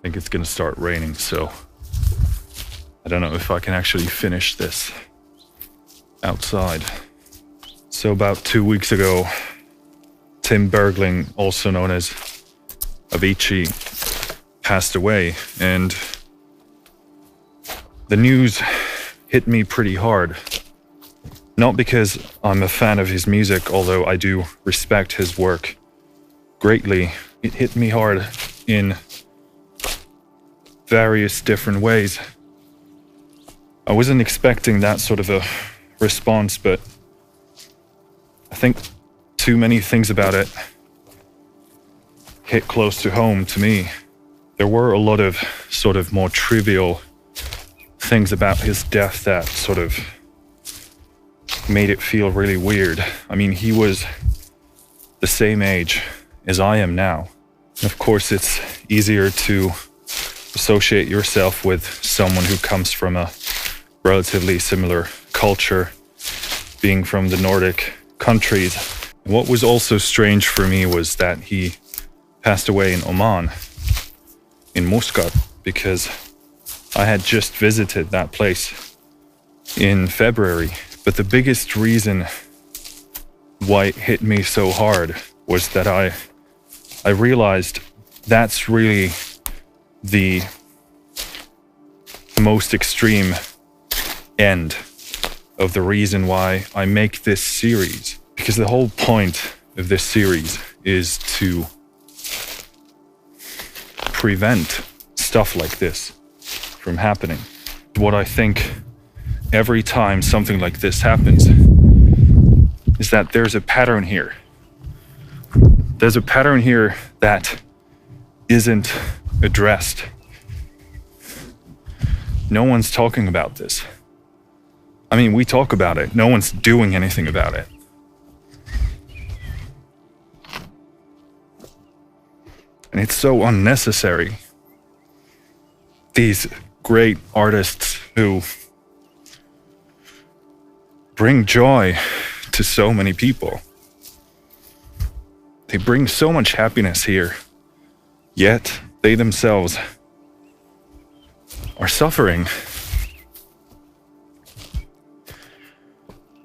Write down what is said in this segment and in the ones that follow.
think it's gonna start raining, so I don't know if I can actually finish this outside. So about 2 weeks ago, Tim Bergling, also known as Avicii, passed away, and the news hit me pretty hard. Not because I'm a fan of his music, although I do respect his work greatly. It hit me hard in various different ways. I wasn't expecting that sort of a response, but I think too many things about it hit close to home to me. There were a lot of sort of more trivial things about his death that sort of made it feel really weird. I mean, he was the same age as I am now. Of course, it's easier to associate yourself with someone who comes from a relatively similar culture, being from the Nordic countries. What was also strange for me was that he passed away in Oman, in Muscat, because I had just visited that place in February. But the biggest reason why it hit me so hard was that I realized that's really the most extreme end of the reason why I make this series. Because the whole point of this series is to prevent stuff like this from happening. What I think every time something like this happens is that there's a pattern here. There's a pattern here that isn't addressed. No one's talking about this. I mean, we talk about it. No one's doing anything about it. And it's so unnecessary. These great artists who bring joy to so many people. They bring so much happiness here, yet they themselves are suffering.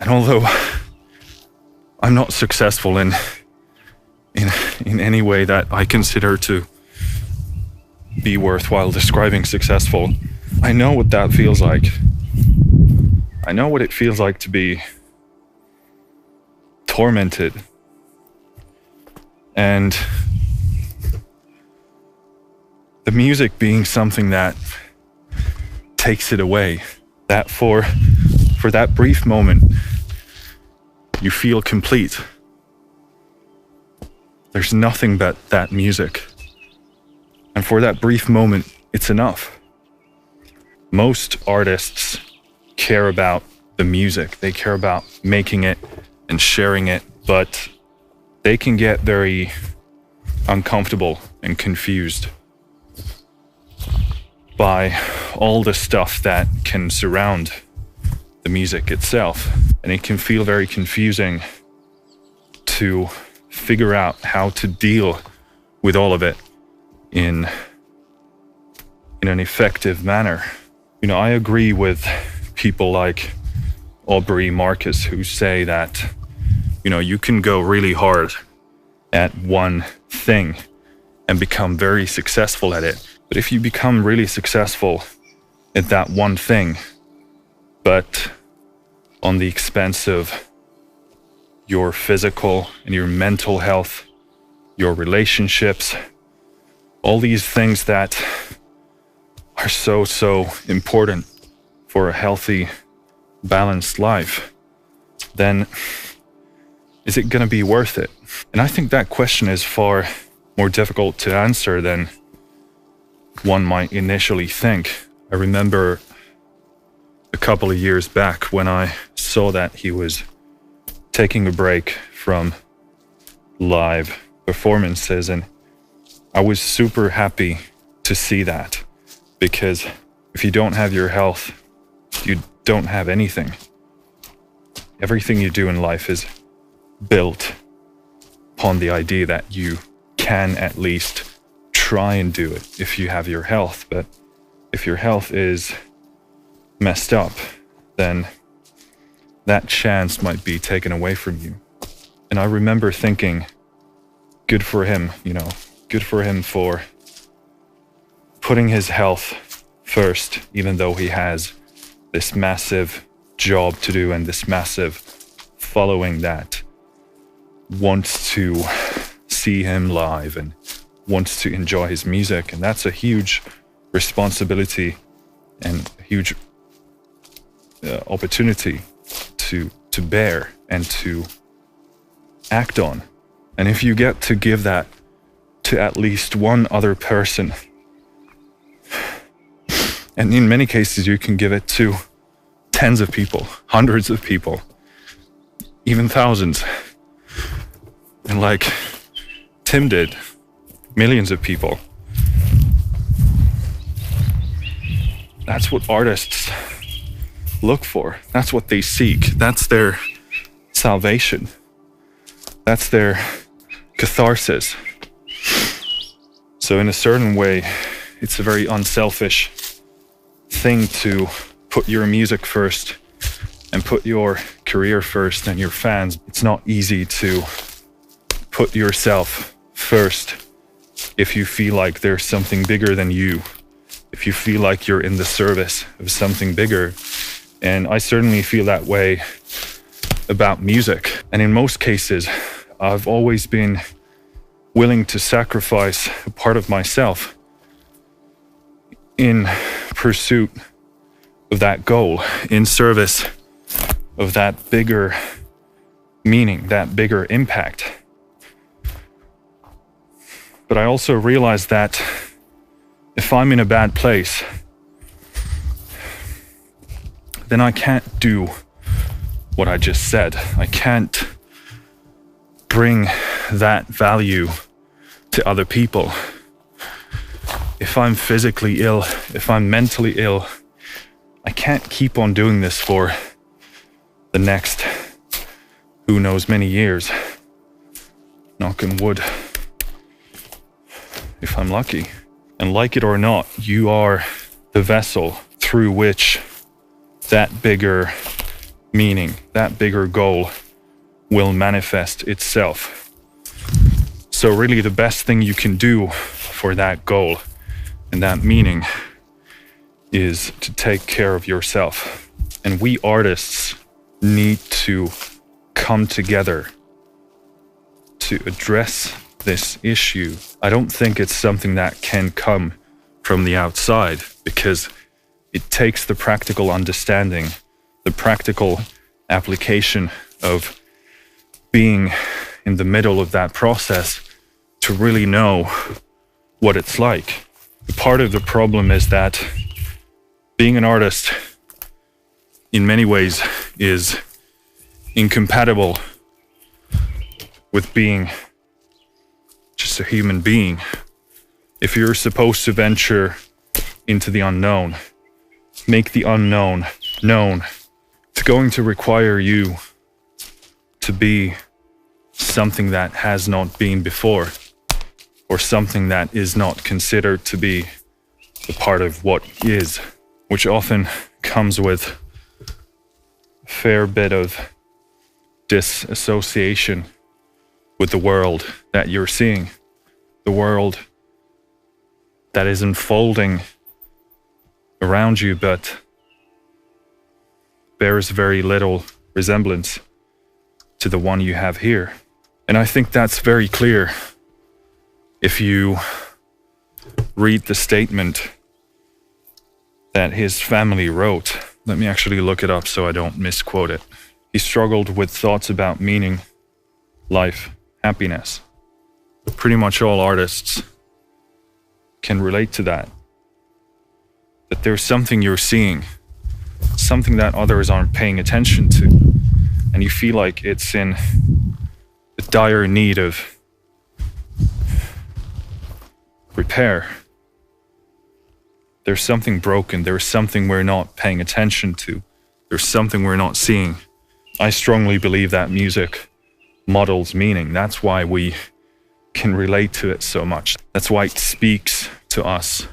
And although I'm not successful in any way that I consider to be worthwhile describing successful, I know what that feels like. I know what it feels like to be tormented. And the music being something that takes it away, that for that brief moment, you feel complete. There's nothing but that music. And for that brief moment, it's enough. Most artists care about the music. They care about making it and sharing it, but they can get very uncomfortable and confused by all the stuff that can surround the music itself. And it can feel very confusing to figure out how to deal with all of it in an effective manner. You know, I agree with people like Aubrey Marcus who say that, you know, you can go really hard at one thing and become very successful at it. But if you become really successful at that one thing, but on the expense of your physical and your mental health, your relationships, all these things that are so important for a healthy, balanced life, then is it going to be worth it? And I think that question is far more difficult to answer than one might initially think. I remember a couple of years back when I saw that he was taking a break from live performances, and I was super happy to see that, because if you don't have your health, you don't have anything. Everything you do in life is built upon the idea that you can at least try and do it if you have your health. But if your health is messed up, then that chance might be taken away from you. And I remember thinking, good for him, good for him for putting his health first, even though he has this massive job to do and this massive following that wants to see him live and wants to enjoy his music. And that's a huge responsibility and a huge opportunity to bear and to act on. And if you get to give that to at least one other person, and in many cases you can give it to tens of people, hundreds of people, even thousands, and like Tim did, millions of people. That's what artists look for. That's what they seek. That's their salvation. That's their catharsis. So in a certain way, it's a very unselfish thing to put your music first and put your career first and your fans. It's not easy to put yourself first if you feel like there's something bigger than you, if you feel like you're in the service of something bigger. And I certainly feel that way about music. And in most cases, I've always been willing to sacrifice a part of myself in pursuit of that goal, in service of that bigger meaning, that bigger impact. But I also realize that if I'm in a bad place, then I can't do what I just said. I can't bring that value to other people. If I'm physically ill, if I'm mentally ill, I can't keep on doing this for the next who knows many years. Knock on wood, if I'm lucky. And like it or not, you are the vessel through which that bigger meaning, that bigger goal will manifest itself. So really the best thing you can do for that goal and that meaning is to take care of yourself. And we artists need to come together to address this issue. I don't think it's something that can come from the outside, because it takes the practical understanding, the practical application of being in the middle of that process to really know what it's like. Part of the problem is that being an artist in many ways is incompatible with being just a human being. If you're supposed to venture into the unknown, make the unknown known, it's going to require you to be something that has not been before, or something that is not considered to be a part of what is, which often comes with a fair bit of disassociation with the world that you're seeing, the world that is unfolding around you, but bears very little resemblance to the one you have here. And I think that's very clear if you read the statement that his family wrote. Let me actually look it up so I don't misquote it. He struggled with thoughts about meaning, life, happiness. Pretty much all artists can relate to that. That there's something you're seeing, something that others aren't paying attention to, and you feel like it's in a dire need of repair. There's something broken, there's something we're not paying attention to, there's something we're not seeing. I strongly believe that music models meaning. That's why we can relate to it so much. That's why it speaks to us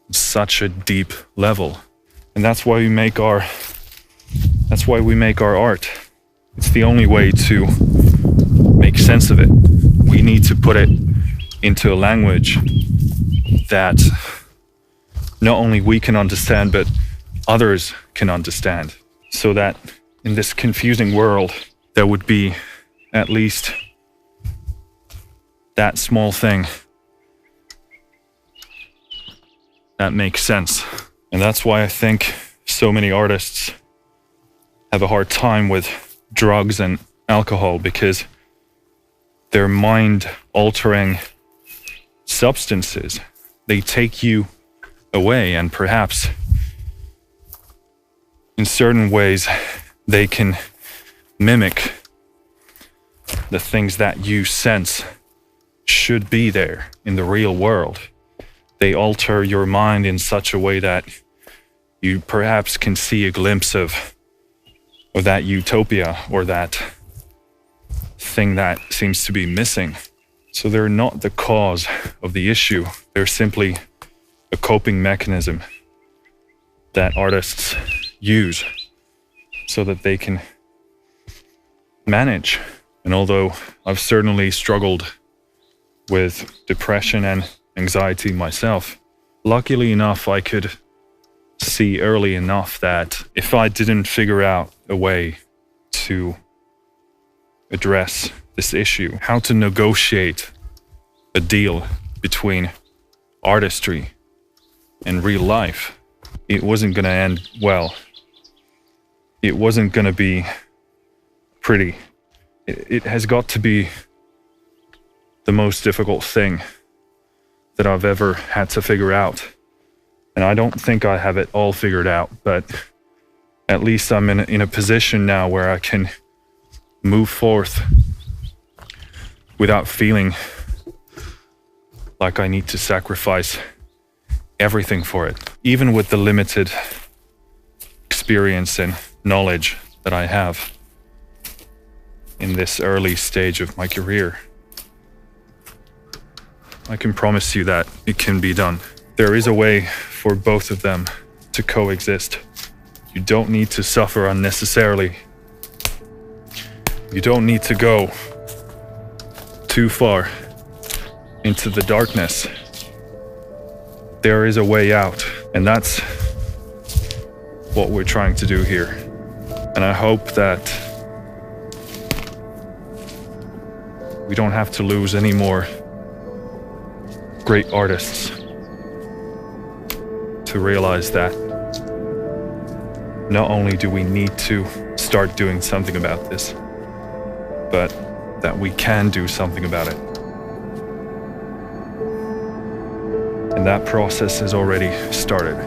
on such a deep level. And that's why we make our art. It's the only way to make sense of it. We need to put it into a language that not only we can understand, but others can understand. So that in this confusing world, there would be at least that small thing that makes sense. And that's why I think so many artists have a hard time with drugs and alcohol, because they're mind-altering substances. They take you away, and perhaps in certain ways they can mimic the things that you sense should be there in the real world. They alter your mind in such a way that you perhaps can see a glimpse of that utopia or that thing that seems to be missing. So they're not the cause of the issue. They're simply a coping mechanism that artists use so that they can manage. And although I've certainly struggled with depression and anxiety myself, luckily enough, I could see early enough that if I didn't figure out a way to address this issue, how to negotiate a deal between artistry and real life, it wasn't going to end well. It wasn't going to be pretty. It has got to be the most difficult thing that I've ever had to figure out. And I don't think I have it all figured out, but at least I'm in a position now where I can move forth without feeling like I need to sacrifice everything for it. Even with the limited experience and knowledge that I have in this early stage of my career, I can promise you that it can be done. There is a way for both of them to coexist. You don't need to suffer unnecessarily. You don't need to go too far into the darkness. There is a way out, and that's what we're trying to do here. And I hope that we don't have to lose any more great artists to realize that not only do we need to start doing something about this, but that we can do something about it. And that process has already started.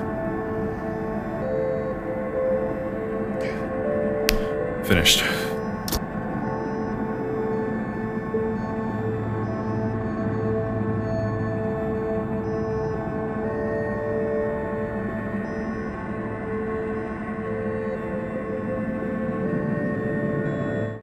Finished.